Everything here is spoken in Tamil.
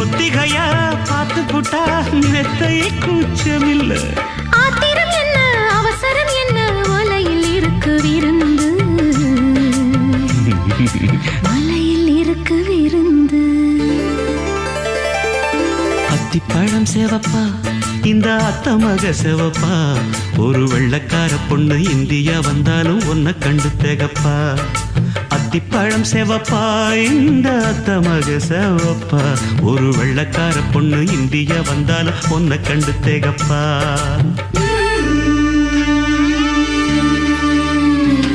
ஒத்திகையா பார்த்து போட்டா மெத்தை கூச்சமில்ல. ஆத்திரம் என்ன அவசரம் என்ன வலையில் இருக்கு விருந்து வலையில் இருக்கு விருந்து. அத்திப்பழம் சேவப்பா இந்த அத்த மக சேவப்பா ஒரு வெள்ளக்கார பொண்ணு இந்தியா வந்தாலும் ஒன்ன கண்டு தேகப்பா. அத்திப்பழம் சேவப்பா இந்த அத்த மக சேவப்பா ஒரு வெள்ளக்கார பொண்ணு இந்தியா வந்தாலும் ஒன்ன கண்டு தேகப்பா.